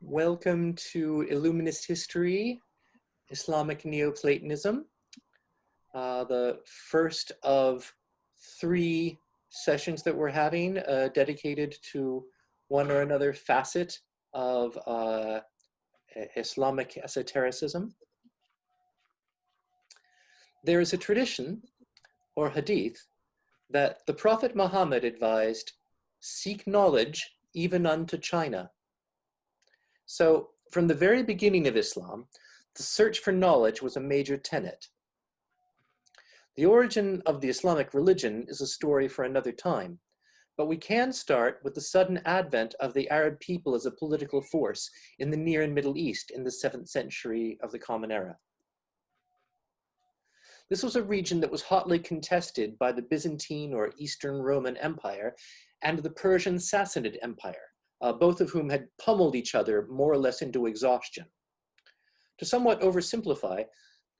Welcome to Illuminist History, Islamic Neoplatonism, the first of 3 sessions that we're having dedicated to one or another facet of Islamic esotericism. There is a tradition, or hadith, that the Prophet Muhammad advised, "Seek knowledge even unto China." So, from the very beginning of Islam, the search for knowledge was a major tenet. The origin of the Islamic religion is a story for another time, but we can start with the sudden advent of the Arab people as a political force in the Near and Middle East in the 7th century of the Common Era. This was a region that was hotly contested by the Byzantine or Eastern Roman Empire and the Persian Sassanid Empire, both of whom had pummeled each other more or less into exhaustion. To somewhat oversimplify,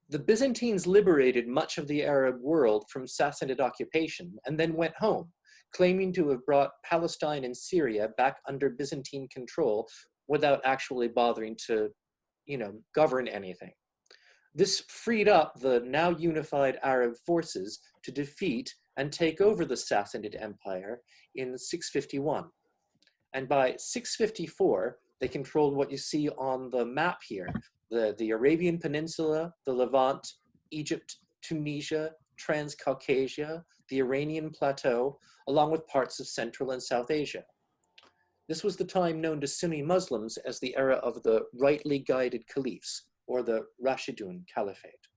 the Byzantines liberated much of the Arab world from Sassanid occupation and then went home, claiming to have brought Palestine and Syria back under Byzantine control without actually bothering to, govern anything. This freed up the now unified Arab forces to defeat and take over the Sassanid Empire in 651. And by 654, they controlled what you see on the map here, the Arabian Peninsula, the Levant, Egypt, Tunisia, Transcaucasia, the Iranian Plateau, along with parts of Central and South Asia. This was the time known to Sunni Muslims as the era of the rightly guided caliphs, or the Rashidun Caliphate.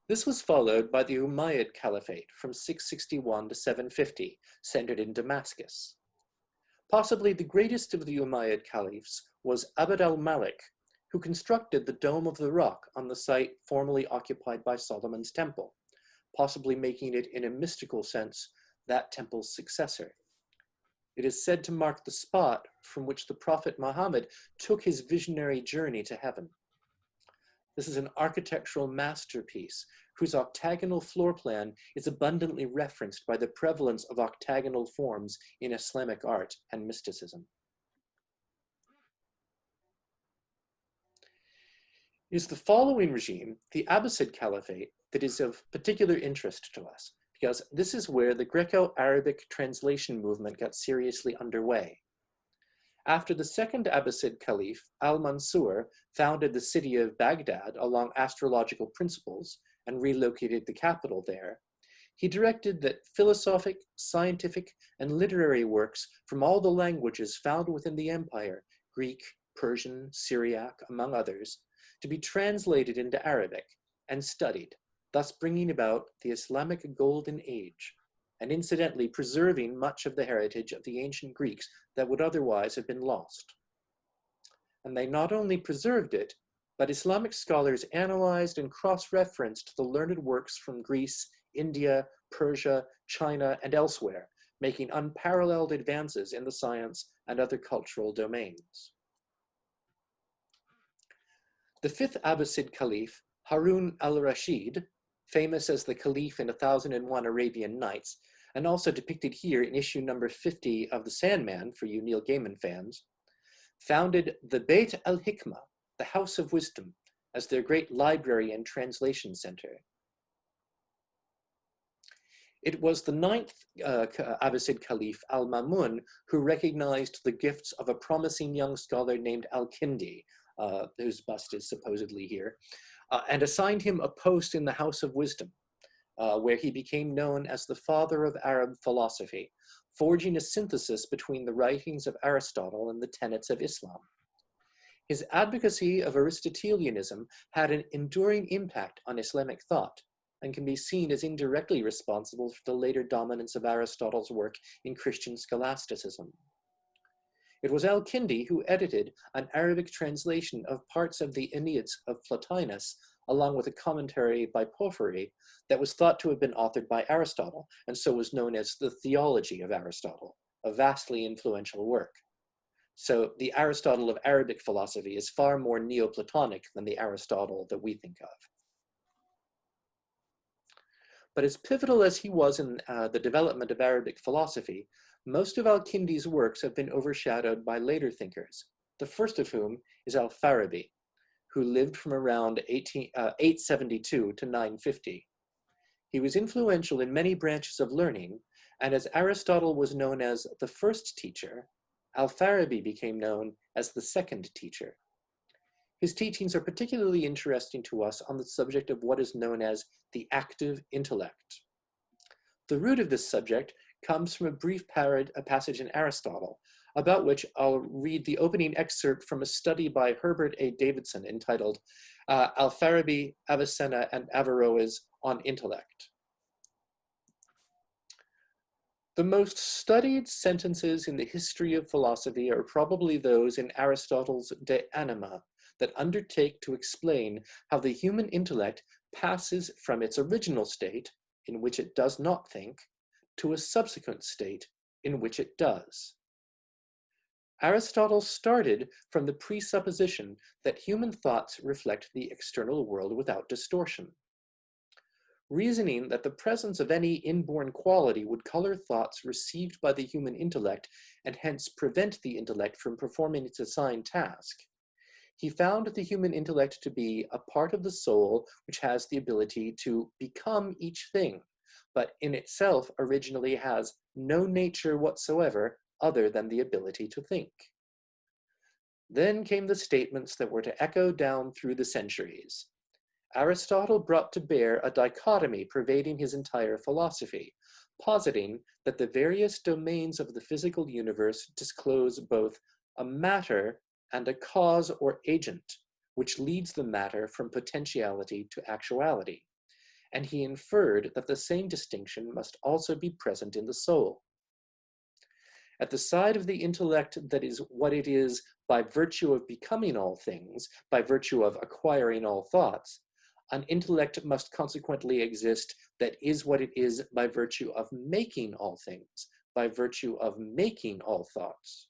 This was followed by the Umayyad Caliphate from 661 to 750, centered in Damascus. Possibly the greatest of the Umayyad caliphs was Abd al-Malik, who constructed the Dome of the Rock on the site formerly occupied by Solomon's Temple, possibly making it, in a mystical sense, that temple's successor. It is said to mark the spot from which the Prophet Muhammad took his visionary journey to heaven. This is an architectural masterpiece whose octagonal floor plan is abundantly referenced by the prevalence of octagonal forms in Islamic art and mysticism. It is the following regime, the Abbasid Caliphate, that is of particular interest to us, because this is where the Greco-Arabic translation movement got seriously underway. After the second Abbasid Caliph, Al-Mansur, founded the city of Baghdad along astrological principles and relocated the capital there, he directed that philosophic, scientific, and literary works from all the languages found within the empire, Greek, Persian, Syriac, among others, to be translated into Arabic and studied, thus bringing about the Islamic Golden Age, and incidentally preserving much of the heritage of the ancient Greeks that would otherwise have been lost. And they not only preserved it, but Islamic scholars analyzed and cross-referenced the learned works from Greece, India, Persia, China, and elsewhere, making unparalleled advances in the science and other cultural domains. The 5th Abbasid Caliph, Harun al-Rashid, famous as the Caliph in 1001 Arabian Nights, and also depicted here in issue number 50 of The Sandman, for you Neil Gaiman fans, founded the Beit al-Hikmah, the House of Wisdom, as their great library and translation center. It was the 9th Abbasid Caliph, Al-Mamun, who recognized the gifts of a promising young scholar named Al-Kindi, whose bust is supposedly here, and assigned him a post in the House of Wisdom, where he became known as the father of Arab philosophy, forging a synthesis between the writings of Aristotle and the tenets of Islam. His advocacy of Aristotelianism had an enduring impact on Islamic thought, and can be seen as indirectly responsible for the later dominance of Aristotle's work in Christian scholasticism. It was Al-Kindi who edited an Arabic translation of parts of the Aeneads of Plotinus, along with a commentary by Porphyry that was thought to have been authored by Aristotle, and so was known as the Theology of Aristotle, a vastly influential work. So the Aristotle of Arabic philosophy is far more Neoplatonic than the Aristotle that we think of. But as pivotal as he was in the development of Arabic philosophy, Most of Al-Kindi's works have been overshadowed by later thinkers, the first of whom is Al-Farabi, who lived from around 872 to 950. He was influential in many branches of learning, and as Aristotle was known as the first teacher, Al-Farabi became known as the second teacher. His teachings are particularly interesting to us on the subject of what is known as the active intellect. The root of this subject comes from a brief passage in Aristotle, about which I'll read the opening excerpt from a study by Herbert A. Davidson entitled Al-Farabi, Avicenna, and Averroes on Intellect. The most studied sentences in the history of philosophy are probably those in Aristotle's De Anima that undertake to explain how the human intellect passes from its original state, in which it does not think, to a subsequent state in which it does. Aristotle started from the presupposition that human thoughts reflect the external world without distortion, reasoning that the presence of any inborn quality would color thoughts received by the human intellect and hence prevent the intellect from performing its assigned task. He found the human intellect to be a part of the soul which has the ability to become each thing, but in itself originally has no nature whatsoever other than the ability to think. Then came the statements that were to echo down through the centuries. Aristotle brought to bear a dichotomy pervading his entire philosophy, positing that the various domains of the physical universe disclose both a matter and a cause or agent, which leads the matter from potentiality to actuality. And he inferred that the same distinction must also be present in the soul. At the side of the intellect that is what it is by virtue of becoming all things, by virtue of acquiring all thoughts, an intellect must consequently exist that is what it is by virtue of making all things, by virtue of making all thoughts.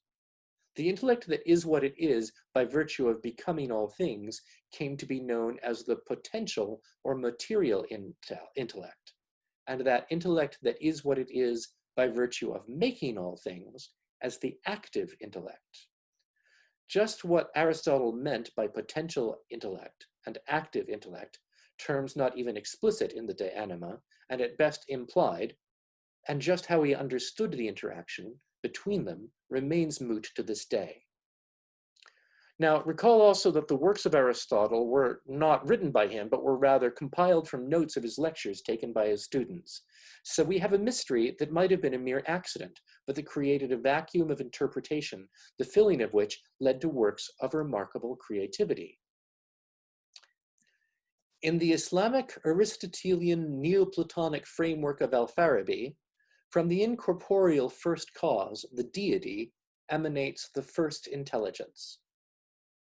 The intellect that is what it is by virtue of becoming all things came to be known as the potential or material intellect, and that intellect that is what it is by virtue of making all things as the active intellect. Just what Aristotle meant by potential intellect and active intellect, terms not even explicit in the De Anima, and at best implied, and just how he understood the interaction between them remains moot to this day. Now, recall also that the works of Aristotle were not written by him, but were rather compiled from notes of his lectures taken by his students. So we have a mystery that might have been a mere accident, but that created a vacuum of interpretation, the filling of which led to works of remarkable creativity. In the Islamic Aristotelian Neoplatonic framework of Al-Farabi, from the incorporeal first cause, the deity, emanates the first intelligence.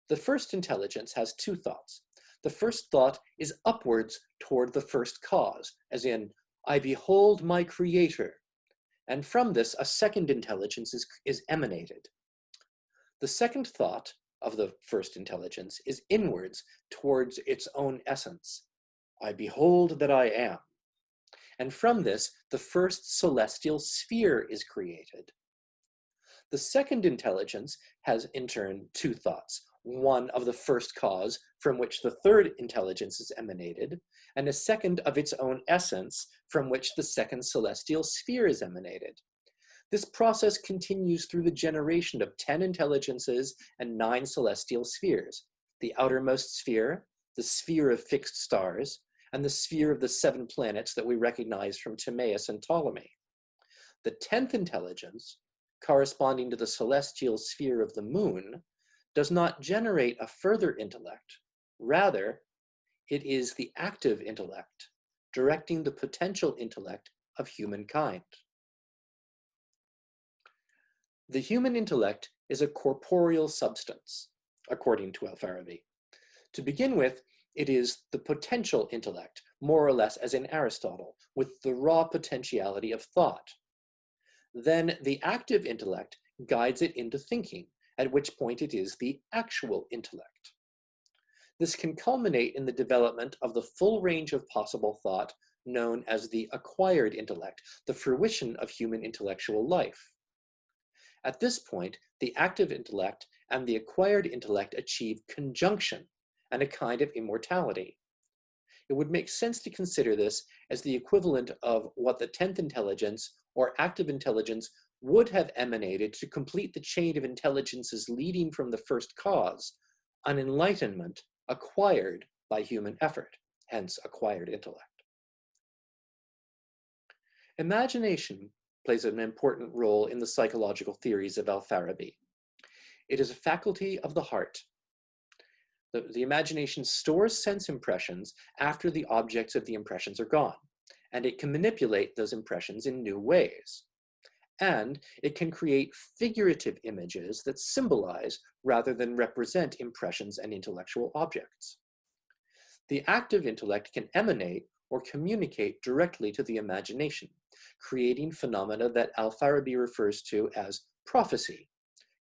The first intelligence has two thoughts. The first thought is upwards toward the first cause, as in, I behold my creator. And from this, a second intelligence is emanated. The second thought of the first intelligence is inwards towards its own essence. I behold that I am. And from this, the first celestial sphere is created. The second intelligence has, in turn, two thoughts. One of the first cause, from which the third intelligence is emanated, and a second of its own essence, from which the second celestial sphere is emanated. This process continues through the generation of 10 intelligences and 9 celestial spheres: the outermost sphere, the sphere of fixed stars, and the sphere of the 7 planets that we recognize from Timaeus and Ptolemy. The 10th intelligence, corresponding to the celestial sphere of the moon, does not generate a further intellect. Rather, it is the active intellect, directing the potential intellect of humankind. The human intellect is a corporeal substance, according to Al-Farabi. To begin with, it is the potential intellect, more or less as in Aristotle, with the raw potentiality of thought. Then the active intellect guides it into thinking, at which point it is the actual intellect. This can culminate in the development of the full range of possible thought known as the acquired intellect, the fruition of human intellectual life. At this point, the active intellect and the acquired intellect achieve conjunction and a kind of immortality. It would make sense to consider this as the equivalent of what the 10th intelligence or active intelligence would have emanated to complete the chain of intelligences leading from the first cause, an enlightenment acquired by human effort, hence acquired intellect. Imagination plays an important role in the psychological theories of Al-Farabi. It is a faculty of the heart. The imagination stores sense impressions after the objects of the impressions are gone, and it can manipulate those impressions in new ways. And it can create figurative images that symbolize rather than represent impressions and intellectual objects. The active intellect can emanate or communicate directly to the imagination, creating phenomena that Al-Farabi refers to as prophecy,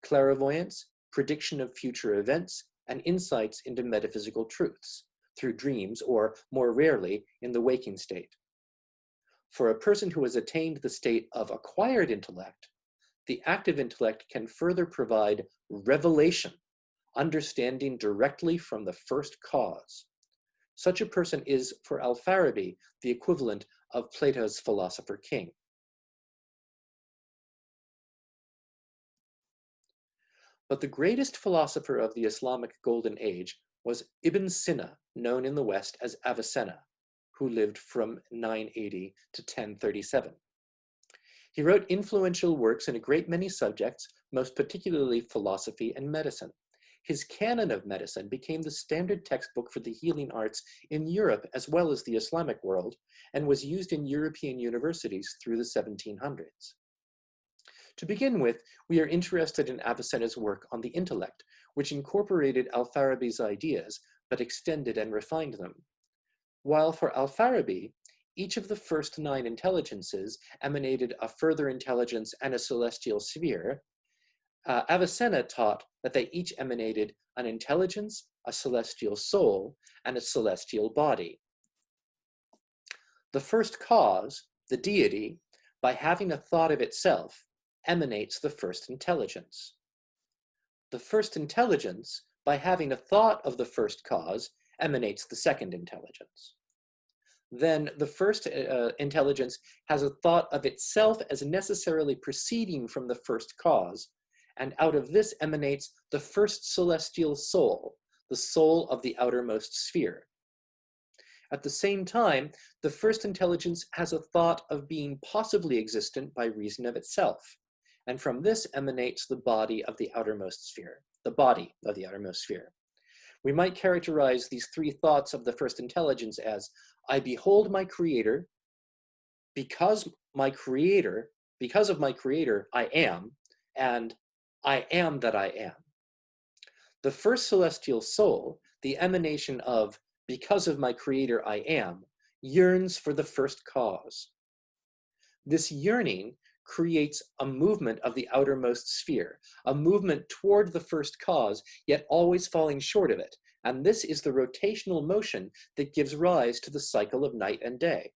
clairvoyance, prediction of future events, and insights into metaphysical truths through dreams or, more rarely, in the waking state. For a person who has attained the state of acquired intellect, the active intellect can further provide revelation, understanding directly from the first cause. Such a person is, for Al-Farabi, the equivalent of Plato's philosopher king. But the greatest philosopher of the Islamic Golden Age was Ibn Sina, known in the West as Avicenna, who lived from 980 to 1037. He wrote influential works in a great many subjects, most particularly philosophy and medicine. His canon of medicine became the standard textbook for the healing arts in Europe as well as the Islamic world, and was used in European universities through the 1700s. To begin with, we are interested in Avicenna's work on the intellect, which incorporated Al-Farabi's ideas, but extended and refined them. While for Al-Farabi, each of the first 9 intelligences emanated a further intelligence and a celestial sphere, Avicenna taught that they each emanated an intelligence, a celestial soul, and a celestial body. The first cause, the deity, by having a thought of itself, emanates the first intelligence. The first intelligence, by having a thought of the first cause, emanates the second intelligence. Then the first intelligence has a thought of itself as necessarily proceeding from the first cause, and out of this emanates the first celestial soul, the soul of the outermost sphere. At the same time, the first intelligence has a thought of being possibly existent by reason of itself, and from this emanates the body of the outermost sphere, the body of the outermost sphere. We might characterize these 3 thoughts of the first intelligence as, I behold my creator, because of my creator, I am, and I am that I am. The first celestial soul, the emanation of, because of my creator I am, yearns for the first cause. This yearning creates a movement of the outermost sphere, a movement toward the first cause, yet always falling short of it. And this is the rotational motion that gives rise to the cycle of night and day.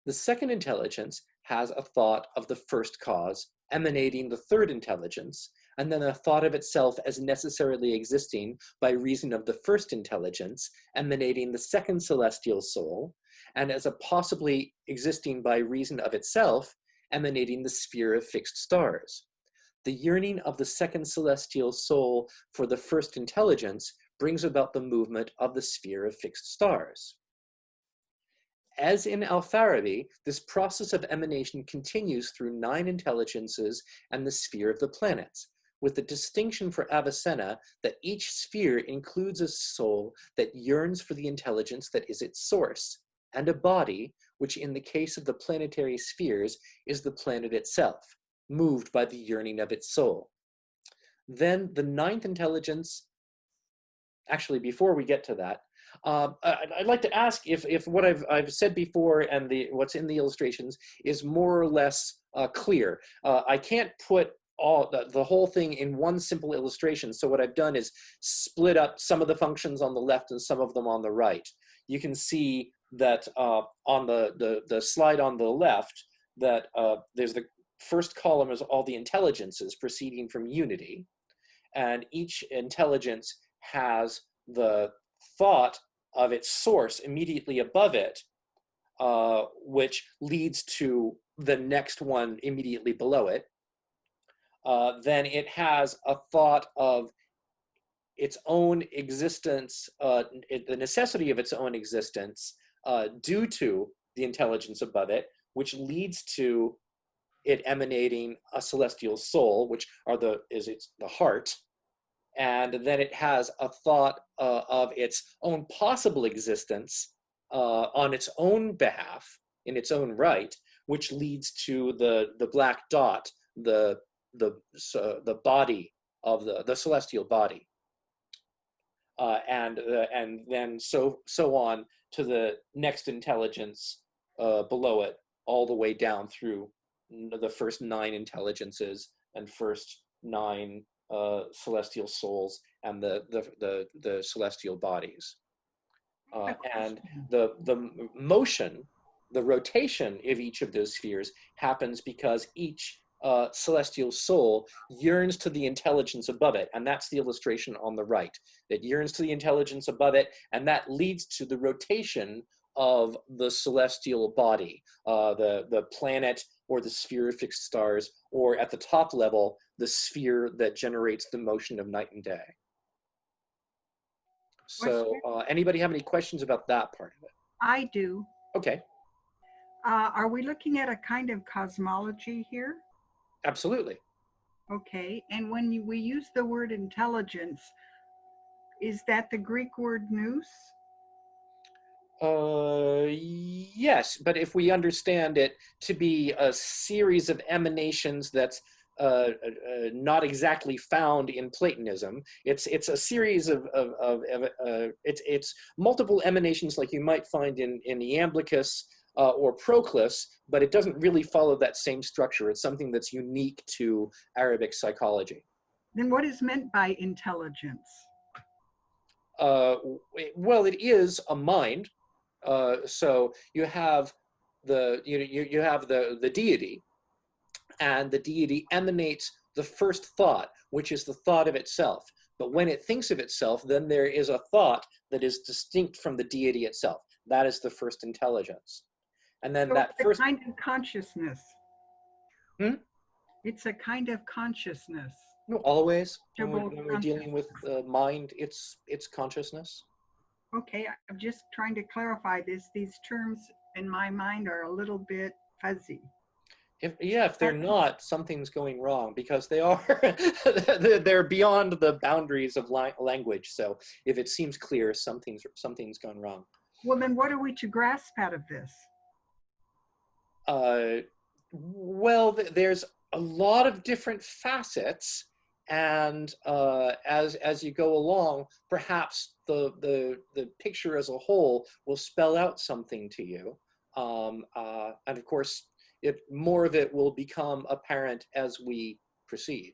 The second intelligence has a thought of the first cause, emanating the third intelligence, and then a thought of itself as necessarily existing by reason of the first intelligence, emanating the second celestial soul, and as a possibly existing by reason of itself, emanating the sphere of fixed stars. The yearning of the second celestial soul for the first intelligence brings about the movement of the sphere of fixed stars. As in Al-Farabi, this process of emanation continues through 9 intelligences and the sphere of the planets, with the distinction for Avicenna that each sphere includes a soul that yearns for the intelligence that is its source, and a body, which in the case of the planetary spheres is the planet itself, moved by the yearning of its soul. Then the 9th intelligence, actually before we get to that, I'd like to ask if what I've said before and what's in the illustrations is more or less clear. I can't put the whole thing in one simple illustration, so what I've done is split up some of the functions on the left and some of them on the right. You can see that on the slide on the left that there's the first column is all the intelligences proceeding from unity, and each intelligence has the thought of its source immediately above it, which leads to the next one immediately below it. Then it has a thought of its own existence, the necessity of its own existence due to the intelligence above it, which leads to it emanating a celestial soul, which is the heart. And then it has a thought of its own possible existence on its own behalf, in its own right, which leads to the black dot, the body of the celestial body. And then so on to the next intelligence below it, all the way down through the first 9 intelligences and first 9 celestial souls and the celestial bodies. And the motion, the rotation of each of those spheres happens because each celestial soul yearns to the intelligence above it, and that's the illustration on the right. It yearns to the intelligence above it, and that leads to the rotation of the celestial body, the planet or the sphere of fixed stars, or at the top level, the sphere that generates the motion of night and day. So anybody have any questions about that part of it? I do. Okay. Are we looking at a kind of cosmology here? Absolutely. Okay, and when we use the word intelligence, is that the Greek word nous? Yes, but if we understand it to be a series of emanations that's not exactly found in Platonism, it's a series of it's multiple emanations like you might find in Iamblichus or Proclus, but it doesn't really follow that same structure. It's something that's unique to Arabic psychology. Then what is meant by intelligence? Well, it is a mind. So you have you have the deity, and the deity emanates the first thought, which is the thought of itself. But when it thinks of itself, then there is a thought that is distinct from the deity itself. That is the first intelligence. And then So that it's first a kind of consciousness. Hmm? It's a kind of consciousness. No, always when When we're dealing with mind, it's consciousness. Okay, I'm just trying to clarify this. These terms in my mind are a little bit fuzzy. If they're not, something's going wrong, because they are they're beyond the boundaries of language. So if it seems clear, something's gone wrong. Well, then what are we to grasp out of this? Well, there's a lot of different facets, and as you go along, perhaps the picture as a whole will spell out something to you, and of course, more of it will become apparent as we proceed.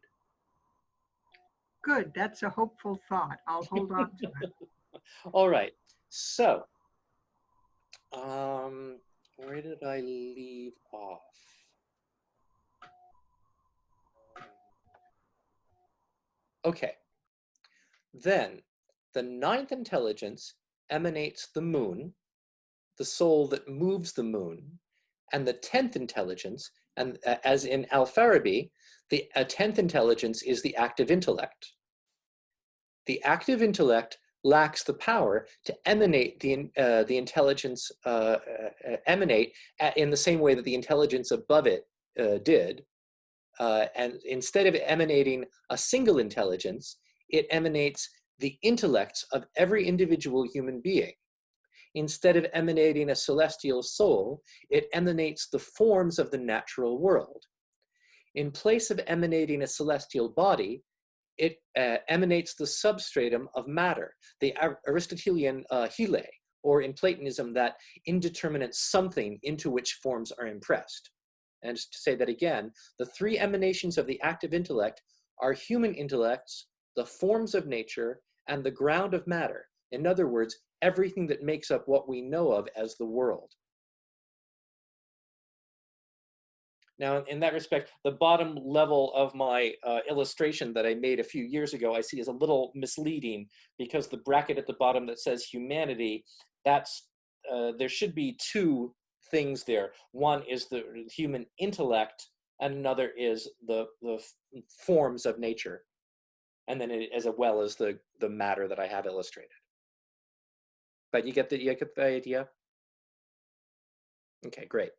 Good, that's a hopeful thought. I'll hold on to it. All right, so where did I leave off? Okay, then the 9th intelligence emanates the moon, the soul that moves the moon, and the 10th intelligence, and as in Al-Farabi, the 10th intelligence is the active intellect. The active intellect lacks the power to emanate the intelligence, emanate in the same way that the intelligence above it did. And instead of emanating a single intelligence, it emanates the intellects of every individual human being. Instead of emanating a celestial soul, it emanates the forms of the natural world. In place of emanating a celestial body, it emanates the substratum of matter, the Aristotelian hyle, or in Platonism, that indeterminate something into which forms are impressed. And just to say that again, the 3 emanations of the active intellect are human intellects, the forms of nature, and the ground of matter. In other words, everything that makes up what we know of as the world. Now, in that respect, the bottom level of my illustration that I made a few years ago, I see is a little misleading, because the bracket at the bottom that says humanity, that's there should be two things there. One is the human intellect, and another is the forms of nature, and then as well as the matter that I have illustrated. But you get the idea? Okay, great.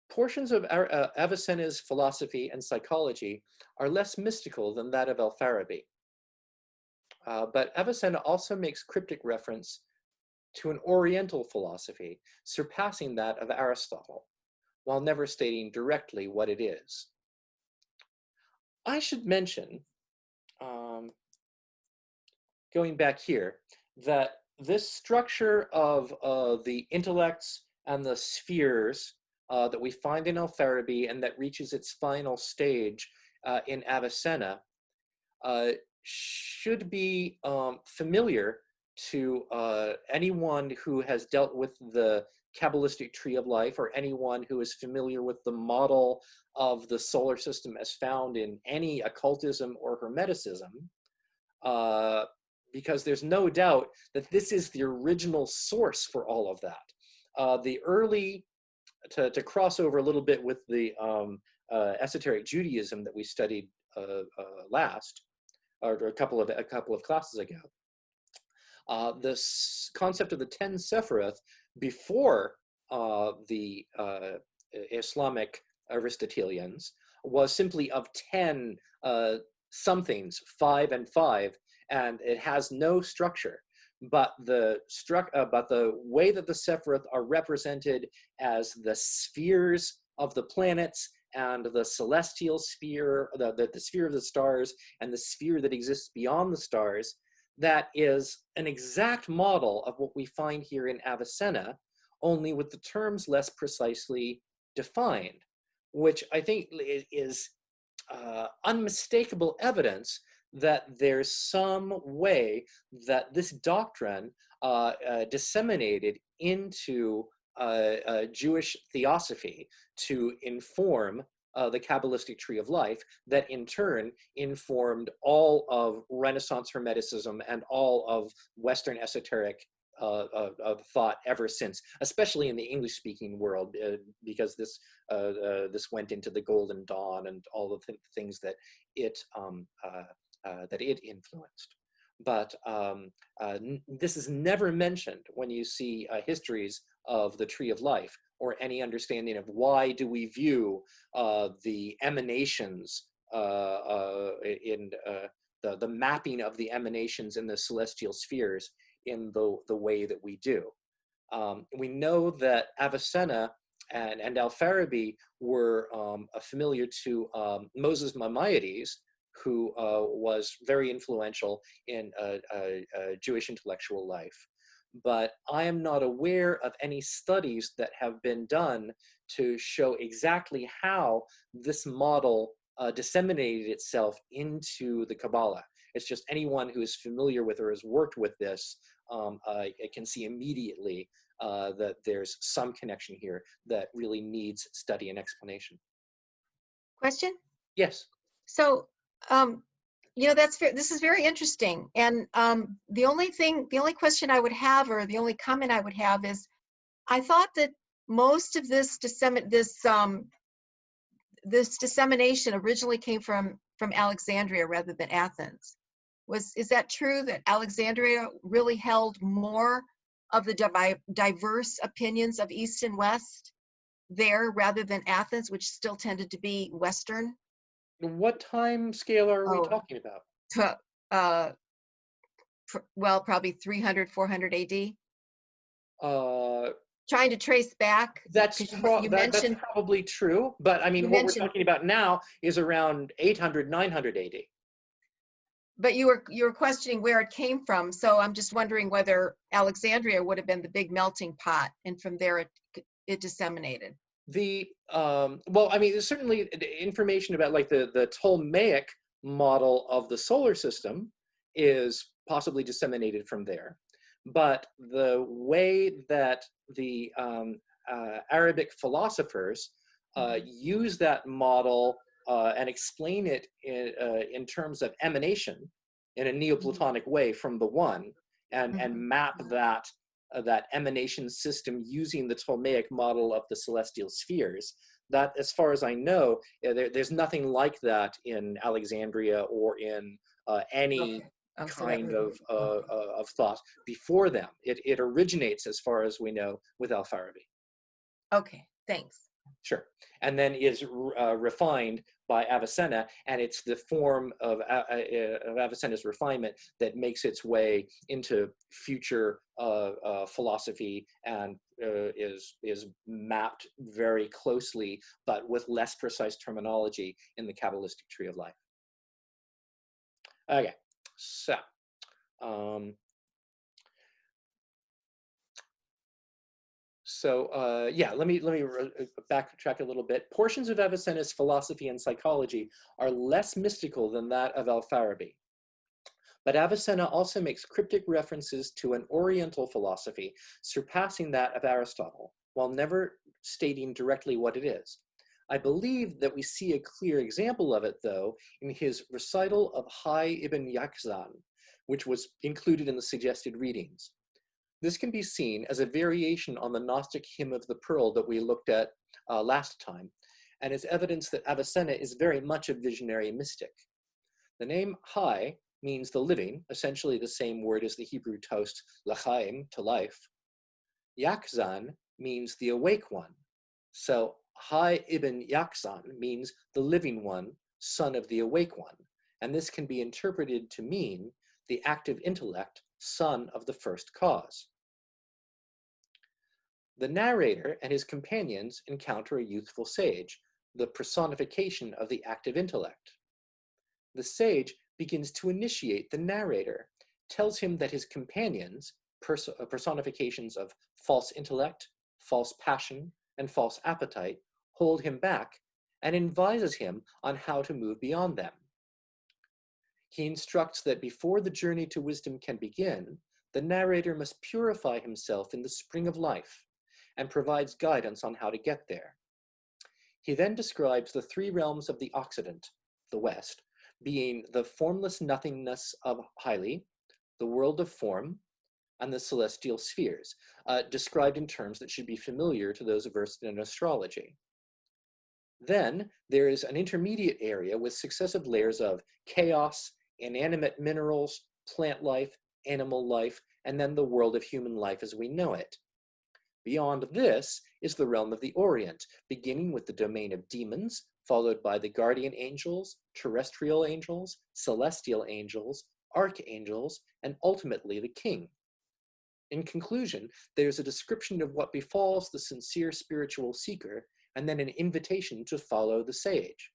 Portions of Avicenna's philosophy and psychology are less mystical than that of Al-Farabi. But Avicenna also makes cryptic reference to an Oriental philosophy surpassing that of Aristotle, while never stating directly what it is. I should mention, going back here, that this structure of the intellects and the spheres that we find in Al-Farabi and that reaches its final stage in Avicenna should be familiar to anyone who has dealt with the Kabbalistic tree of life, or anyone who is familiar with the model of the solar system as found in any occultism or hermeticism, because there's no doubt that this is the original source for all of that. The early, to cross over a little bit with the esoteric Judaism that we studied last, or a couple of classes ago, this concept of the 10 Sephiroth before the Islamic Aristotelians was simply of 10 somethings, 5 and 5, and it has no structure. But the way that the Sephiroth are represented as the spheres of the planets and the celestial sphere, the sphere of the stars, and the sphere that exists beyond the stars, that is an exact model of what we find here in Avicenna, only with the terms less precisely defined, which I think is unmistakable evidence that there's some way that this doctrine disseminated into Jewish theosophy to inform the Kabbalistic tree of life, that in turn informed all of Renaissance Hermeticism and all of Western esoteric thought ever since, especially in the English-speaking world, because this went into the Golden Dawn and all the things that it influenced. But this is never mentioned when you see histories of the tree of life, or any understanding of why do we view the emanations in the mapping of the emanations in the celestial spheres in the way that we do. We know that Avicenna and Al-Farabi were familiar to Moses Maimonides, who was very influential in Jewish intellectual life. But I am not aware of any studies that have been done to show exactly how this model disseminated itself into the Kabbalah. It's just anyone who is familiar with or has worked with this can see immediately that there's some connection here that really needs study and explanation. Question? Yes. So, you know, this is very interesting. And the only question I would have, or the only comment I would have, is I thought that most of this dissemination originally came from Alexandria rather than Athens. Is that true, that Alexandria really held more of the diverse opinions of East and West there rather than Athens, which still tended to be Western? What time scale are we talking about? Well, probably 300, 400 AD. Uh, Trying to trace back. that's probably true, but I mean, what we're talking about now is around 800, 900 AD. But you were questioning where it came from, so I'm just wondering whether Alexandria would have been the big melting pot, and from there it disseminated. Well, I mean, certainly information about like the Ptolemaic model of the solar system is possibly disseminated from there. But the way that the Arabic philosophers use that model and explain it in terms of emanation in a Neoplatonic way from the one, and map that emanation system using the Ptolemaic model of the celestial spheres. That, as far as I know, there's nothing like that in Alexandria or in any kind of thought before them. It originates, as far as we know, with Al-Farabi. Okay, thanks. Sure. And then is refined by Avicenna, and it's the form of Avicenna's refinement that makes its way into future philosophy, and is mapped very closely, but with less precise terminology, in the Kabbalistic tree of life. Okay, so yeah, let me backtrack a little bit. Portions of Avicenna's philosophy and psychology are less mystical than that of Al-Farabi. But Avicenna also makes cryptic references to an Oriental philosophy surpassing that of Aristotle, while never stating directly what it is. I believe that we see a clear example of it, though, in his recital of Hay ibn Yaqzan, which was included in the suggested readings. This can be seen as a variation on the Gnostic hymn of the pearl that we looked at last time, and is evidence that Avicenna is very much a visionary mystic. The name Hay means the living, essentially the same word as the Hebrew toast l'chaim, to life. Yaqzan means the awake one. So Hay ibn Yaqzan means the living one, son of the awake one. And this can be interpreted to mean the active intellect, son of the first cause. The narrator and his companions encounter a youthful sage, the personification of the active intellect. The sage begins to initiate the narrator, tells him that his companions, personifications of false intellect, false passion, and false appetite, hold him back, and advises him on how to move beyond them. He instructs that before the journey to wisdom can begin, the narrator must purify himself in the spring of life, and provides guidance on how to get there. He then describes the three realms of the Occident, the West, being the formless nothingness of Haile, the world of form, and the celestial spheres, described in terms that should be familiar to those versed in astrology. Then there is an intermediate area with successive layers of chaos, inanimate minerals, plant life, animal life, and then the world of human life as we know it. Beyond this is the realm of the Orient, beginning with the domain of demons, followed by the guardian angels, terrestrial angels, celestial angels, archangels, and ultimately the king. In conclusion, there's a description of what befalls the sincere spiritual seeker, and then an invitation to follow the sage.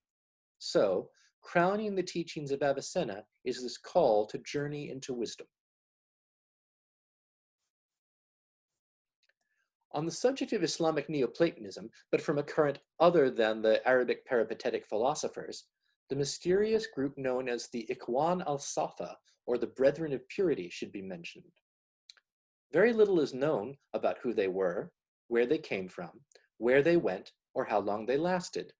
So, crowning the teachings of Avicenna is this call to journey into wisdom. On the subject of Islamic Neoplatonism, but from a current other than the Arabic peripatetic philosophers, the mysterious group known as the Ikhwan al-Safa, or the Brethren of Purity, should be mentioned. Very little is known about who they were, where they came from, where they went, or how long they lasted.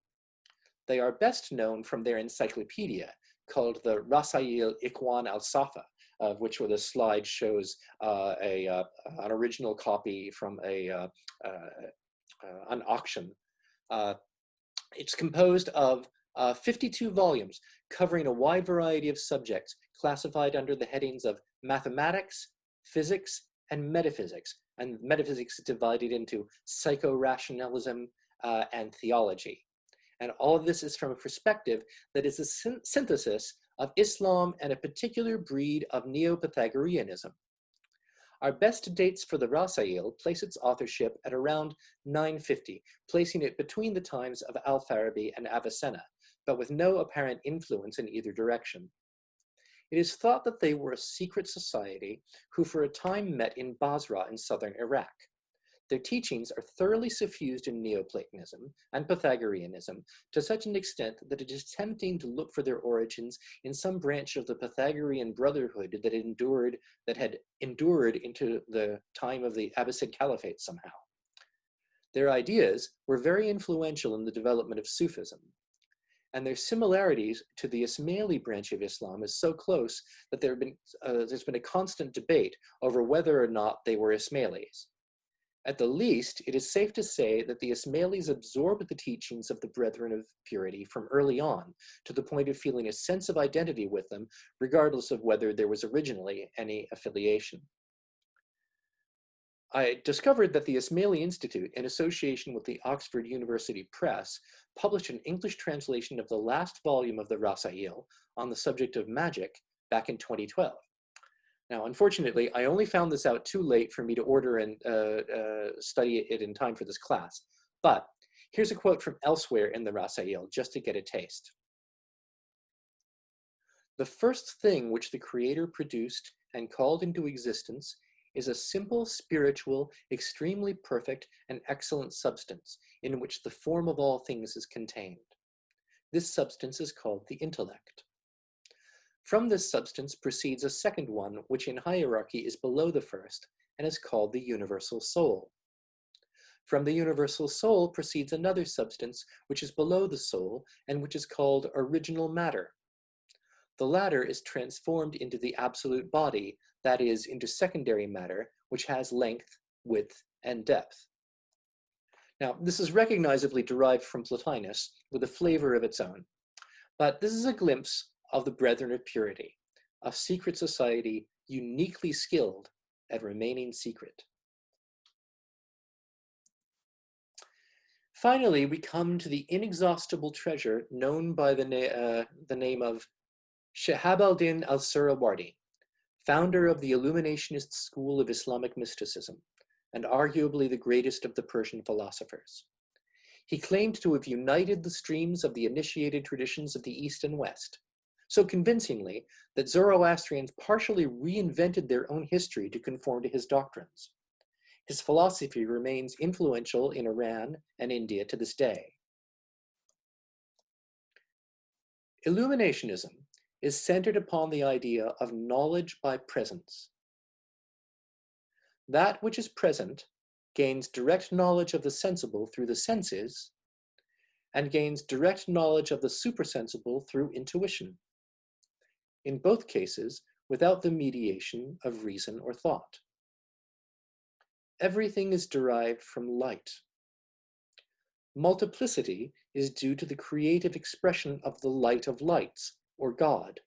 They are best known from their encyclopedia, called the Rasa'il Ikhwan al-Safa, of which the slide shows an original copy from an auction. It's composed of 52 volumes, covering a wide variety of subjects, classified under the headings of mathematics, physics, and metaphysics. And metaphysics is divided into psycho-rationalism and theology. And all of this is from a perspective that is a synthesis of Islam and a particular breed of Neo-Pythagoreanism. Our best dates for the Rasa'il place its authorship at around 950, placing it between the times of Al-Farabi and Avicenna, but with no apparent influence in either direction. It is thought that they were a secret society who for a time met in Basra in southern Iraq. Their teachings are thoroughly suffused in Neoplatonism and Pythagoreanism to such an extent that it is tempting to look for their origins in some branch of the Pythagorean Brotherhood that had endured into the time of the Abbasid Caliphate somehow. Their ideas were very influential in the development of Sufism, and their similarities to the Ismaili branch of Islam is so close that there's been a constant debate over whether or not they were Ismailis. At the least, it is safe to say that the Ismailis absorbed the teachings of the Brethren of Purity from early on, to the point of feeling a sense of identity with them, regardless of whether there was originally any affiliation. I discovered that the Ismaili Institute, in association with the Oxford University Press, published an English translation of the last volume of the Rasa'il on the subject of magic back in 2012. Now, unfortunately, I only found this out too late for me to order and study it in time for this class. But here's a quote from elsewhere in the Rasa'il, just to get a taste. "The first thing which the Creator produced and called into existence is a simple, spiritual, extremely perfect, and excellent substance, in which the form of all things is contained. This substance is called the intellect. From this substance proceeds a second one, which in hierarchy is below the first, and is called the universal soul. From the universal soul proceeds another substance, which is below the soul, and which is called original matter. The latter is transformed into the absolute body, that is, into secondary matter, which has length, width, and depth." Now, this is recognizably derived from Plotinus, with a flavor of its own. But this is a glimpse of the Brethren of Purity, a secret society uniquely skilled at remaining secret. Finally, we come to the inexhaustible treasure known by the name of Shihab al-Din al-Suhrawardi, founder of the Illuminationist school of Islamic mysticism, and arguably the greatest of the Persian philosophers. He claimed to have united the streams of the initiated traditions of the East and West, so convincingly that Zoroastrians partially reinvented their own history to conform to his doctrines. His philosophy remains influential in Iran and India to this day. Illuminationism is centered upon the idea of knowledge by presence. That which is present gains direct knowledge of the sensible through the senses, and gains direct knowledge of the supersensible through intuition. In both cases, without the mediation of reason or thought. Everything is derived from light. Multiplicity is due to the creative expression of the light of lights, or God.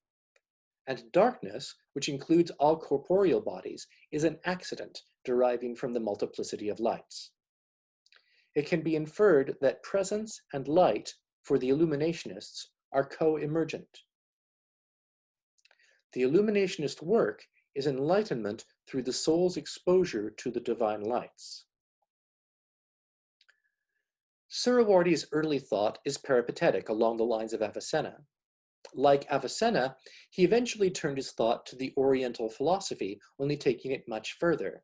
And darkness, which includes all corporeal bodies, is an accident deriving from the multiplicity of lights. It can be inferred that presence and light, for the Illuminationists, are co-emergent. The Illuminationist work is enlightenment through the soul's exposure to the divine lights. Suhrawardi's early thought is peripatetic along the lines of Avicenna. Like Avicenna, he eventually turned his thought to the Oriental philosophy, only taking it much further.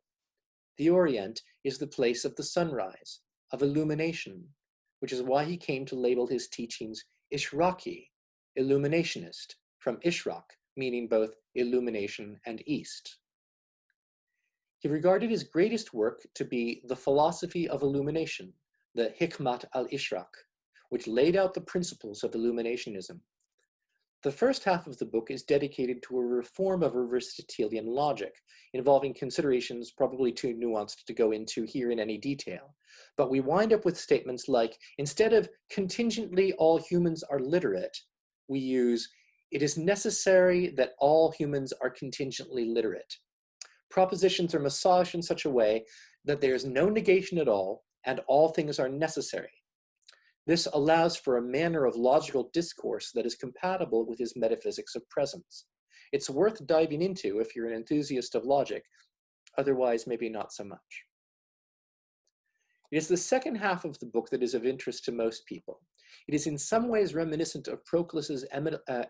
The Orient is the place of the sunrise, of illumination, which is why he came to label his teachings Ishraqi, Illuminationist, from Ishraq, meaning both illumination and east. He regarded his greatest work to be the philosophy of illumination, the Hikmat al-Ishraq, which laid out the principles of Illuminationism. The first half of the book is dedicated to a reform of Aristotelian logic, involving considerations probably too nuanced to go into here in any detail. But we wind up with statements like, instead of contingently all humans are literate, we use, it is necessary that all humans are contingently literate. Propositions are massaged in such a way that there is no negation at all, and all things are necessary. This allows for a manner of logical discourse that is compatible with his metaphysics of presence. It's worth diving into if you're an enthusiast of logic, otherwise maybe not so much. It is the second half of the book that is of interest to most people. It is in some ways reminiscent of Proclus's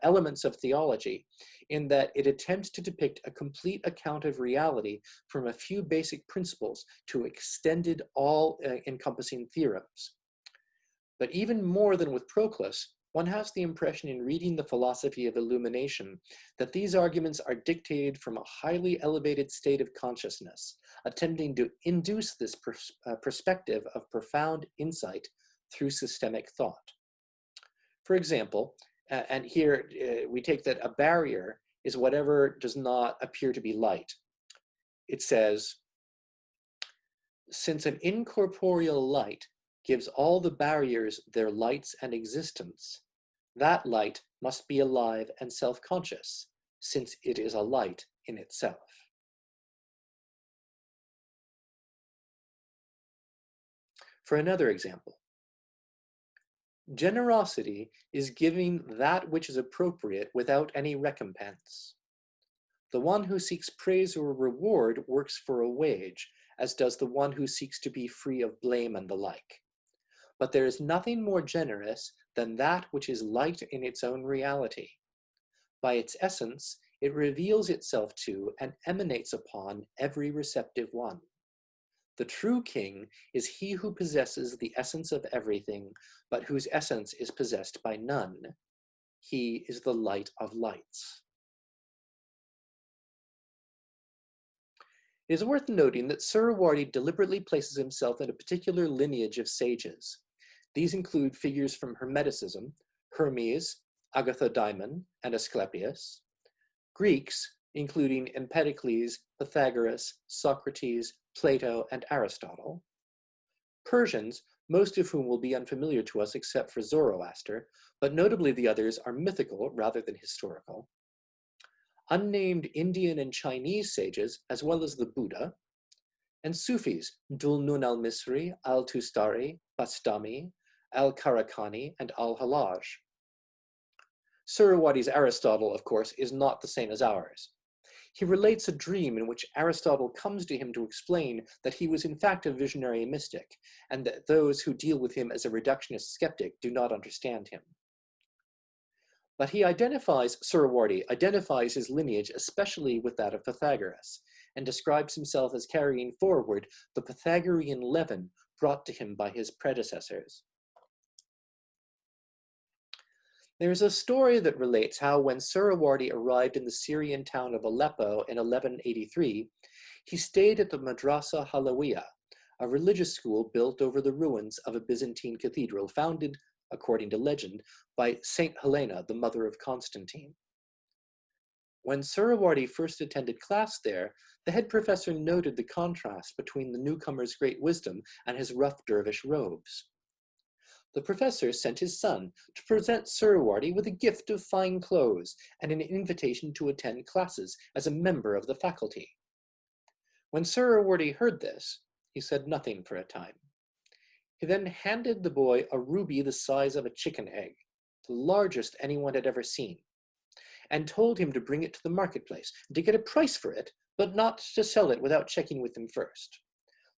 Elements of Theology, in that it attempts to depict a complete account of reality from a few basic principles to extended all-encompassing theorems. But even more than with Proclus, one has the impression in reading the philosophy of illumination that these arguments are dictated from a highly elevated state of consciousness, attempting to induce this perspective of profound insight through systemic thought. For example, and here we take that a barrier is whatever does not appear to be light. It says, since an incorporeal light gives all the barriers their lights and existence, that light must be alive and self-conscious, since it is a light in itself. For another example, generosity is giving that which is appropriate without any recompense. The one who seeks praise or reward works for a wage, as does the one who seeks to be free of blame and the like. But there is nothing more generous than that which is light in its own reality. By its essence, it reveals itself to and emanates upon every receptive one. The true king is he who possesses the essence of everything, but whose essence is possessed by none. He is the light of lights. It is worth noting that Suhrawardi deliberately places himself in a particular lineage of sages. These include figures from Hermeticism, Hermes, Agathodaimon, and Asclepius; Greeks, including Empedocles, Pythagoras, Socrates, Plato, and Aristotle; Persians, most of whom will be unfamiliar to us except for Zoroaster, but notably the others are mythical rather than historical; unnamed Indian and Chinese sages, as well as the Buddha; and Sufis, Dhul Nun al-Misri, al-Tustari, Bastami, al-Karakani, and al-Hallaj. Suhrawardi's Aristotle, of course, is not the same as ours. He relates a dream in which Aristotle comes to him to explain that he was in fact a visionary mystic, and that those who deal with him as a reductionist skeptic do not understand him. But Suhrawardi identifies his lineage especially with that of Pythagoras, and describes himself as carrying forward the Pythagorean leaven brought to him by his predecessors. There is a story that relates how when Suhrawardi arrived in the Syrian town of Aleppo in 1183, he stayed at the Madrasa Halawiya, a religious school built over the ruins of a Byzantine cathedral founded, according to legend, by Saint Helena, the mother of Constantine. When Suhrawardi first attended class there, the head professor noted the contrast between the newcomer's great wisdom and his rough dervish robes. The professor sent his son to present Suhrawardi with a gift of fine clothes and an invitation to attend classes as a member of the faculty. When Suhrawardi heard this, he said nothing for a time. He then handed the boy a ruby the size of a chicken egg, the largest anyone had ever seen, and told him to bring it to the marketplace and to get a price for it, but not to sell it without checking with him first.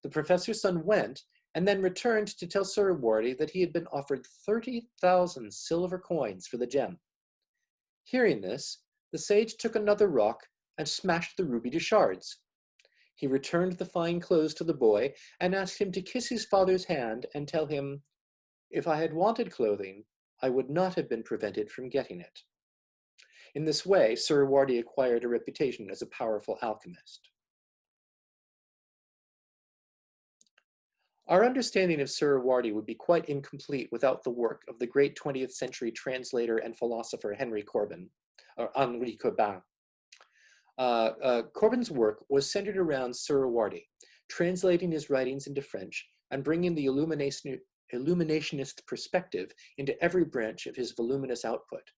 The professor's son went and then returned to tell Suhrawardi that he had been offered 30,000 silver coins for the gem. Hearing this, the sage took another rock and smashed the ruby to shards. He returned the fine clothes to the boy and asked him to kiss his father's hand and tell him, "If I had wanted clothing, I would not have been prevented from getting it." In this way, Suhrawardi acquired a reputation as a powerful alchemist. Our understanding of Suhrawardi would be quite incomplete without the work of the great 20th century translator and philosopher Henry Corbin, or Henri Corbin. Corbin's work was centered around Suhrawardi, translating his writings into French and bringing the Illuminationist perspective into every branch of his voluminous output.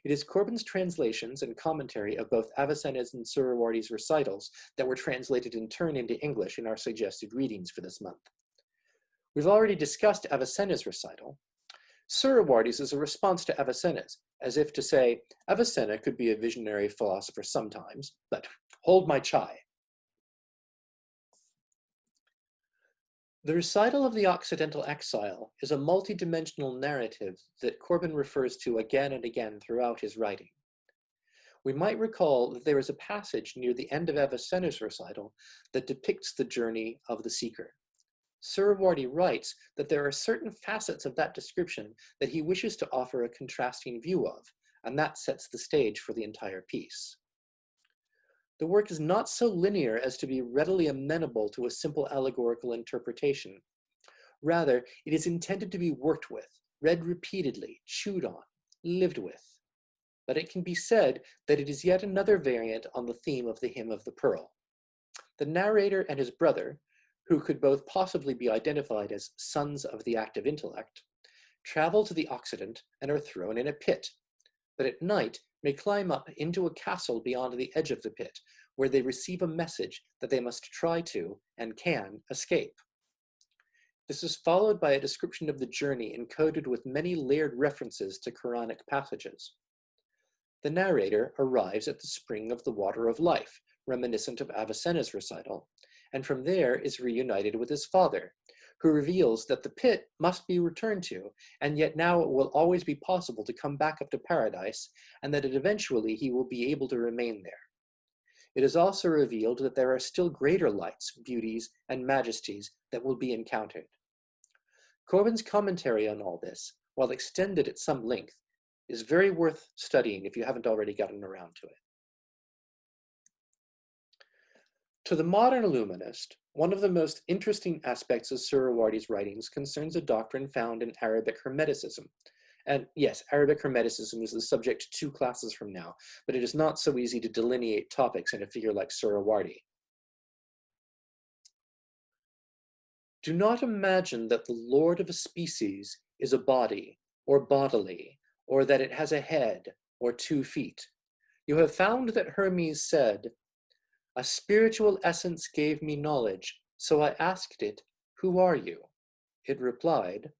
It is Corbin's translations and commentary of both Avicenna's and Suhrawardi's recitals that were translated in turn into English in our suggested readings for this month. We've already discussed Avicenna's recital. Suhrawardi's is a response to Avicenna's, as if to say, Avicenna could be a visionary philosopher sometimes, but hold my chai. The recital of the Occidental Exile is a multidimensional narrative that Corbin refers to again and again throughout his writing. We might recall that there is a passage near the end of Avicenna's recital that depicts the journey of the seeker. Suhrawardi writes that there are certain facets of that description that he wishes to offer a contrasting view of, and that sets the stage for the entire piece. The work is not so linear as to be readily amenable to a simple allegorical interpretation. Rather, it is intended to be worked with, read repeatedly, chewed on, lived with. But it can be said that it is yet another variant on the theme of the Hymn of the Pearl. The narrator and his brother, who could both possibly be identified as sons of the active intellect, travel to the Occident and are thrown in a pit, but at night may climb up into a castle beyond the edge of the pit, where they receive a message that they must try to, and can, escape. This is followed by a description of the journey encoded with many layered references to Quranic passages. The narrator arrives at the spring of the water of life, reminiscent of Avicenna's recital, and from there is reunited with his father, who reveals that the pit must be returned to, and yet now it will always be possible to come back up to paradise, and that eventually he will be able to remain there. It is also revealed that there are still greater lights, beauties, and majesties that will be encountered. Corbin's commentary on all this, while extended at some length, is very worth studying if you haven't already gotten around to it. To the modern Illuminist, one of the most interesting aspects of Suhrawardi's writings concerns a doctrine found in Arabic Hermeticism. And yes, Arabic Hermeticism is the subject 2 classes from now, but it is not so easy to delineate topics in a figure like Suhrawardi. Do not imagine that the lord of a species is a body, or bodily, or that it has a head, or 2 feet. You have found that Hermes said, "A spiritual essence gave me knowledge, so I asked it, 'Who are you?' It replied,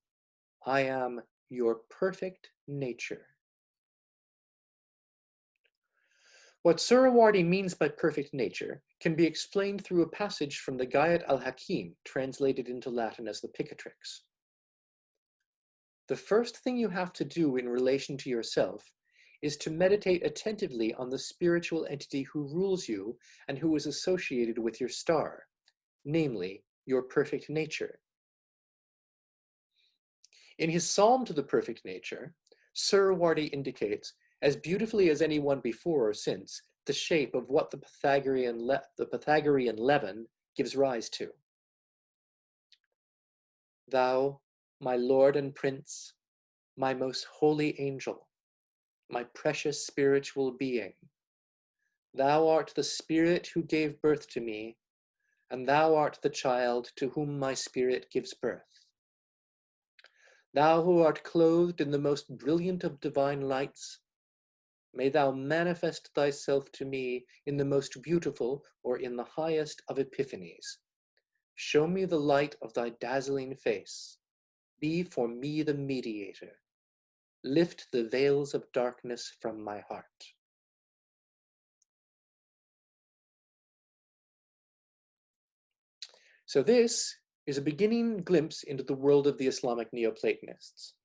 'I am your perfect nature.'" What Suhrawardi means by perfect nature can be explained through a passage from the Gayat al-Hakim, translated into Latin as the Picatrix. The first thing you have to do in relation to yourself is to meditate attentively on the spiritual entity who rules you and who is associated with your star, namely, your perfect nature. In his Psalm to the Perfect Nature, Suhrawardi indicates, as beautifully as anyone before or since, the shape of what the Pythagorean leaven gives rise to. Thou, my Lord and Prince, my most holy angel, my precious spiritual being, thou art the spirit who gave birth to me, and thou art the child to whom my spirit gives birth. Thou who art clothed in the most brilliant of divine lights, may thou manifest thyself to me in the most beautiful or in the highest of epiphanies. Show me the light of thy dazzling face. Be for me the mediator. Lift the veils of darkness from my heart. So this is a beginning glimpse into the world of the Islamic Neoplatonists.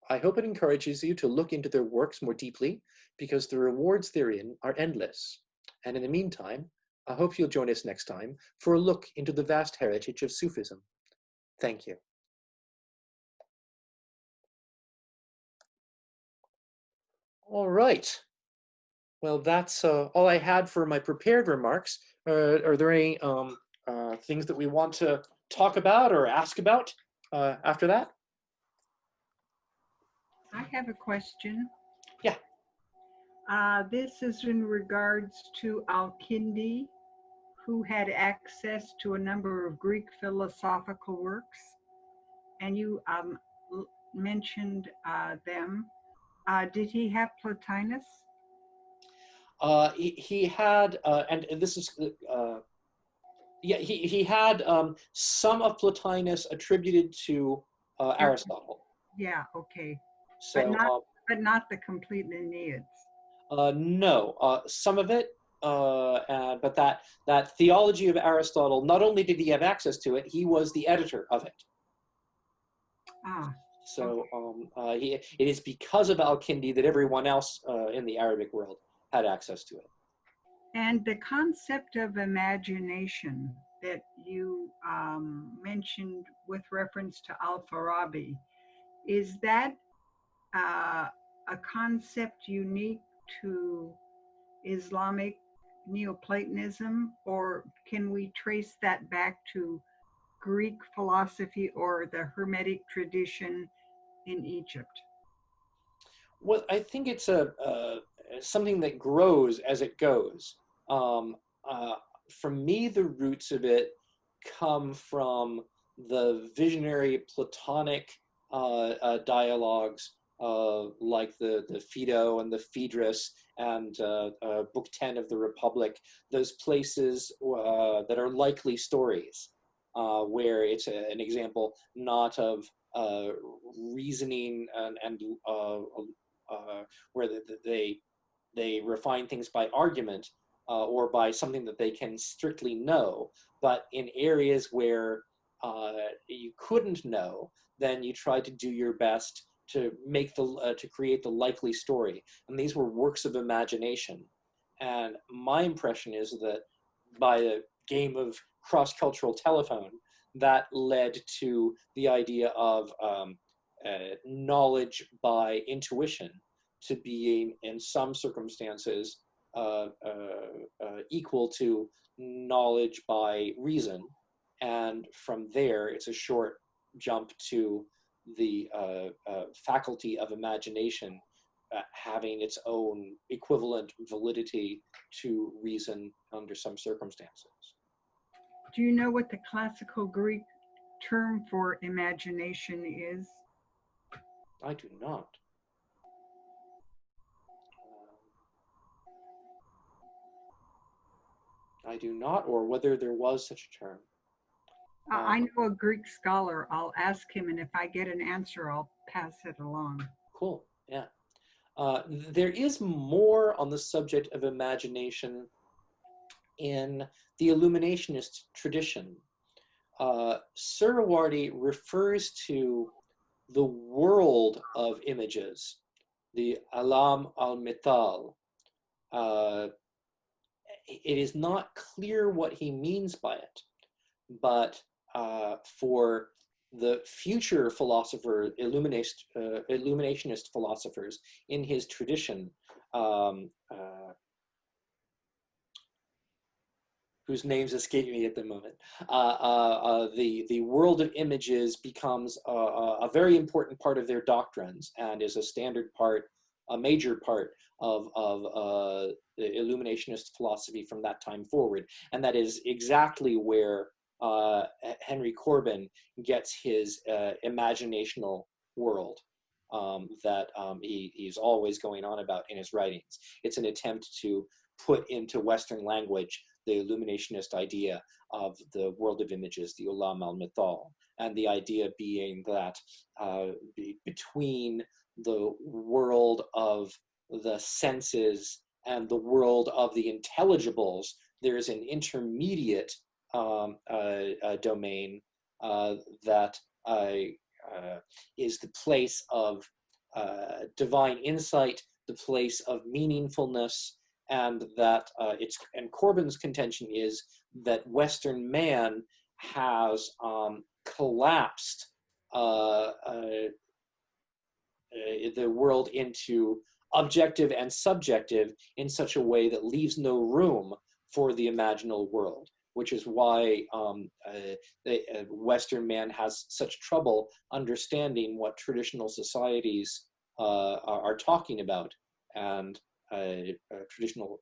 I hope it encourages you to look into their works more deeply, because the rewards therein are endless. And in the meantime, I hope you'll join us next time for a look into the vast heritage of Sufism. Thank you. All right. Well, that's all I had for my prepared remarks. Are there any things that we want to talk about or ask about after that? I have a question. Yeah. This is in regards to Al-Kindi, who had access to a number of Greek philosophical works, and you mentioned them. Did he have Plotinus? He had, and this is, yeah, he had some of Plotinus attributed to Aristotle. Yeah, okay. So, but not the complete Aeneids. no, some of it, but that theology of Aristotle, not only did he have access to it, he was the editor of it. Ah. So it is because of Al-Kindi that everyone else in the Arabic world had access to it. And the concept of imagination, that you mentioned with reference to Al-Farabi, is that a concept unique to Islamic Neoplatonism, or can we trace that back to Greek philosophy or the Hermetic tradition in Egypt? Well, I think it's something that grows as it goes. Um, uh, for me, the roots of it come from the visionary Platonic dialogues, like the Phaedo and the Phaedrus and Book 10 of the Republic, those places that are likely stories, where it's an example not of reasoning and where they refine things by argument or by something that they can strictly know, but in areas where you couldn't know, then you try to do your best to make to create the likely story. And these were works of imagination. And my impression is that by a game of cross-cultural telephone, that led to the idea of knowledge by intuition to being, in some circumstances, equal to knowledge by reason. And from there, it's a short jump to the faculty of imagination having its own equivalent validity to reason under some circumstances. Do you know what the classical Greek term for imagination is? I do not. I do not, or whether there was such a term. I know a Greek scholar. I'll ask him, and if I get an answer, I'll pass it along. Cool, yeah. There is more on the subject of imagination in the Illuminationist tradition. Suhrawardi refers to the world of images, the Alam al-Mithal. It is not clear what he means by it, but for the future philosopher, Illuminationist philosophers in his tradition, whose names escape me at the moment, the world of images becomes a very important part of their doctrines and is a standard part, a major part of the Illuminationist philosophy from that time forward. And that is exactly where Henry Corbin gets his imaginational world that he's always going on about in his writings. It's an attempt to put into Western language the Illuminationist idea of the world of images, the Ulam al-Mithal, and the idea being that between the world of the senses and the world of the intelligibles, there is an intermediate domain that is the place of divine insight, the place of meaningfulness, and that and Corbin's contention is that Western man has collapsed the world into objective and subjective in such a way that leaves no room for the imaginal world, which is why Western man has such trouble understanding what traditional societies are talking about, and traditional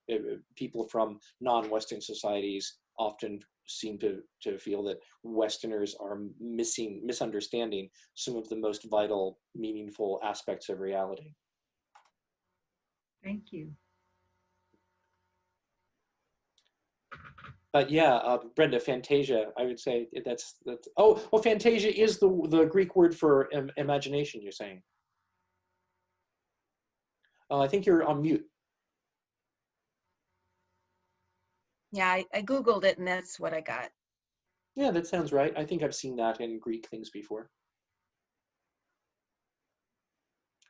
people from non-Western societies often seem to feel that Westerners are misunderstanding some of the most vital, meaningful aspects of reality. Thank you. But yeah, Brenda, Fantasia, I would say that's oh, well, Fantasia is the Greek word for imagination, you're saying. I think you're on mute. Yeah, I Googled it and that's what I got. Yeah, that sounds right. I think I've seen that in Greek things before.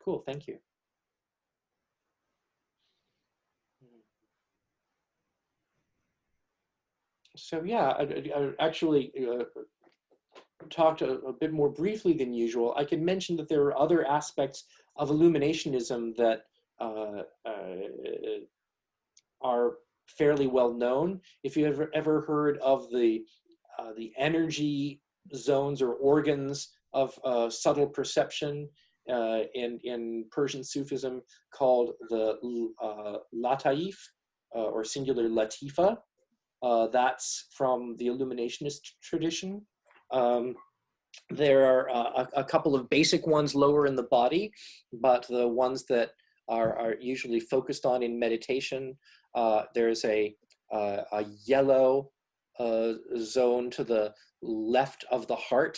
Cool, thank you. So yeah, I actually talked a bit more briefly than usual. I can mention that there are other aspects of Illuminationism that are fairly well known. If you ever heard of the energy zones or organs of subtle perception in Persian Sufism called the Lataif, or singular Latifa. That's from the Illuminationist tradition. There are a couple of basic ones lower in the body, but the ones that are usually focused on in meditation, there's a yellow zone to the left of the heart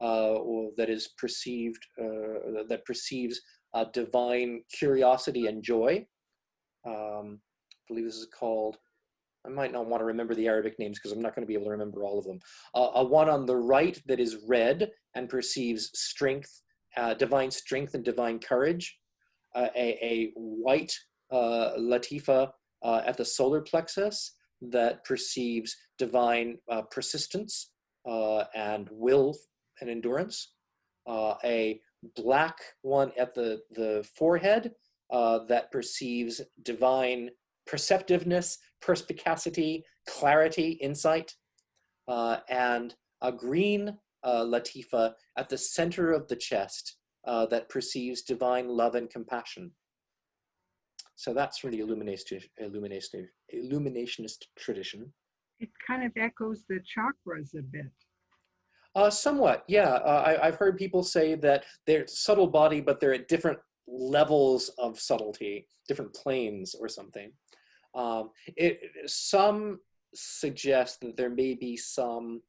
that is perceived, that perceives divine curiosity and joy. I believe this is called, I might not want to remember the Arabic names because I'm not going to be able to remember all of them. A one on the right that is red and perceives strength, divine strength and divine courage. A white latifa at the solar plexus that perceives divine persistence and will and endurance. A black one at the forehead that perceives divine perceptiveness, perspicacity, clarity, insight, and a green latifa at the center of the chest that perceives divine love and compassion. So that's from the Illuminationist tradition. It kind of echoes the chakras a bit. Somewhat, yeah. I've heard people say that they're subtle body, but they're at different levels of subtlety, different planes or something. Some suggest that there may be some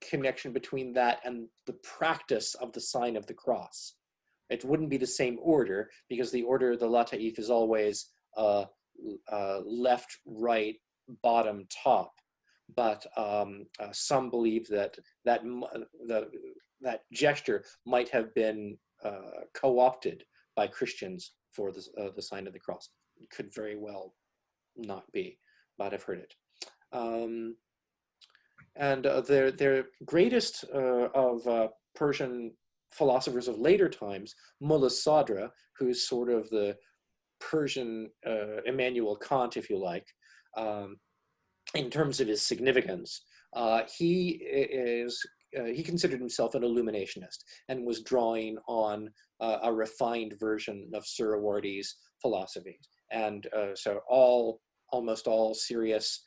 connection between that and the practice of the sign of the cross. It wouldn't be the same order because the order of the Lataif is always left, right, bottom, top. But some believe that that gesture might have been co-opted by Christians for the sign of the cross. It could very well not be, but I've heard it. And their greatest of Persian philosophers of later times, Mullah Sadra, who's sort of the Persian Immanuel Kant, if you like, in terms of his significance, he considered himself an Illuminationist and was drawing on a refined version of Suhrawardi's philosophy. And so almost all serious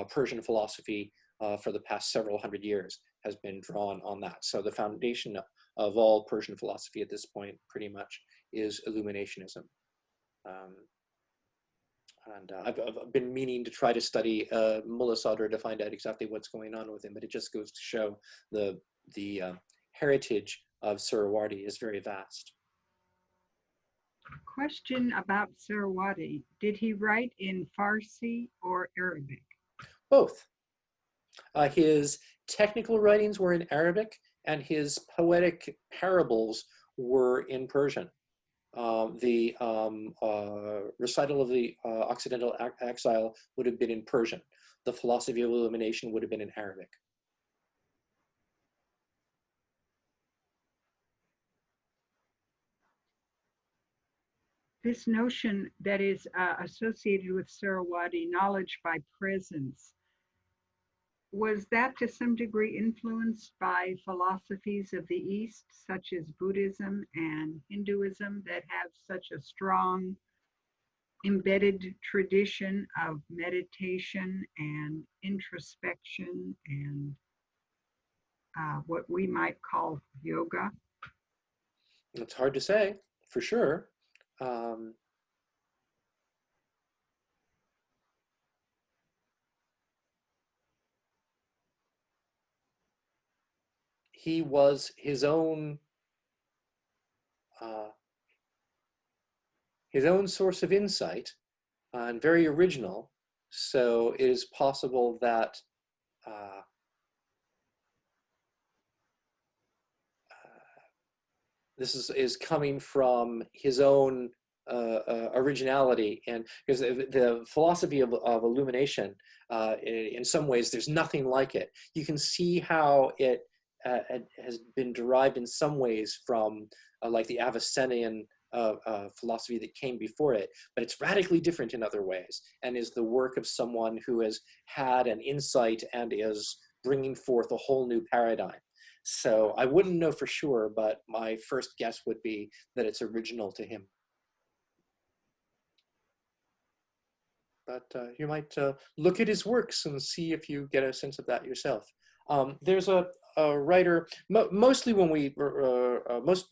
Persian philosophy for the past several hundred years has been drawn on that. So the foundation of all Persian philosophy at this point pretty much is Illuminationism. And I've been meaning to try to study Mullah Sadr to find out exactly what's going on with him, but it just goes to show the heritage of Suhrawardi is very vast. Question about Suhrawardi. Did he write in Farsi or Arabic? Both. His technical writings were in Arabic, and his poetic parables were in Persian. The recital of the Occidental Exile would have been in Persian. The philosophy of illumination would have been in Arabic. This notion that is associated with Suhrawardi, knowledge by presence, was that to some degree influenced by philosophies of the East, such as Buddhism and Hinduism, that have such a strong embedded tradition of meditation and introspection and what we might call yoga? It's hard to say, for sure. He was his own source of insight, and very original. So it is possible that this is coming from his own originality, and because the philosophy of illumination, in some ways, there's nothing like it. You can see how it has been derived in some ways from like the Avicennian philosophy that came before it, but it's radically different in other ways, and is the work of someone who has had an insight and is bringing forth a whole new paradigm. So I wouldn't know for sure, but my first guess would be that it's original to him. But you might look at his works and see if you get a sense of that yourself. There's a writer, mostly when we, most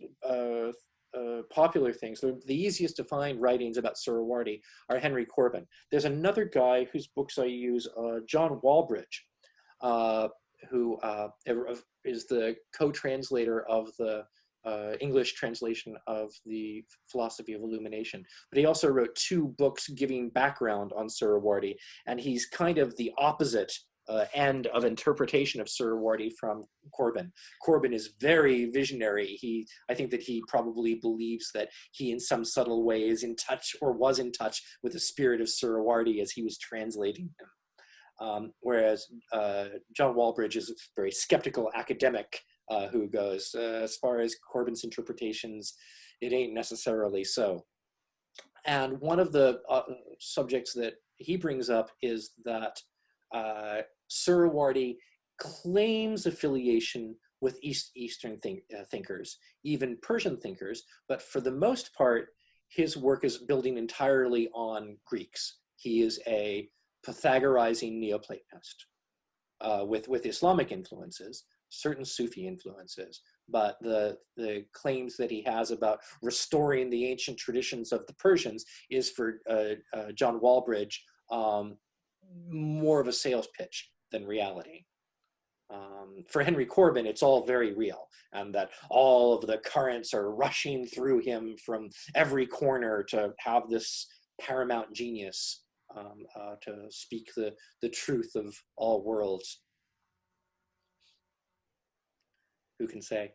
popular things, the easiest to find writings about Suhrawardi are Henry Corbin. There's another guy whose books I use, John Walbridge, who is the co-translator of the English translation of the philosophy of illumination. But he also wrote 2 books giving background on Suhrawardi, and he's kind of the opposite end of interpretation of Suhrawardi from Corbin. Corbin is very visionary. I think that he probably believes that he in some subtle way is in touch, or was in touch, with the spirit of Suhrawardi as he was translating him. Whereas John Walbridge is a very skeptical academic who goes, as far as Corbin's interpretations, it ain't necessarily so. And one of the subjects that he brings up is that Suhrawardi claims affiliation with Eastern thinkers, even Persian thinkers, but for the most part, his work is building entirely on Greeks. He is a Pythagorizing Neoplatonist with Islamic influences, certain Sufi influences, but the claims that he has about restoring the ancient traditions of the Persians is, for John Walbridge, more of a sales pitch than reality. For Henry Corbin, it's all very real, and that all of the currents are rushing through him from every corner to have this paramount genius to speak the truth of all worlds. Who can say?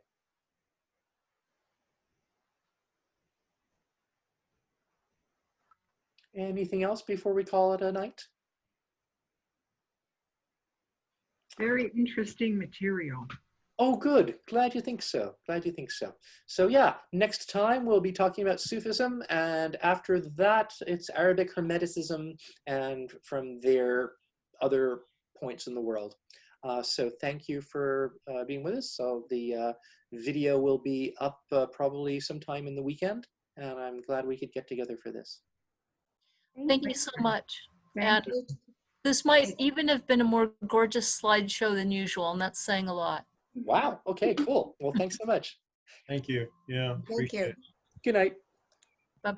Anything else before we call it a night? Very interesting material. Oh, good. Glad you think so. Glad you think so. So yeah, next time we'll be talking about Sufism, and after that, it's Arabic Hermeticism, and from there, other points in the world. So thank you for being with us. So the video will be up probably sometime in the weekend, and I'm glad we could get together for this. Thank you so much. Thank And this might even have been a more gorgeous slideshow than usual, and that's saying a lot. Wow. Okay, cool. Well, thanks so much. Thank you. Yeah. Thank you. Good night. Bye-bye.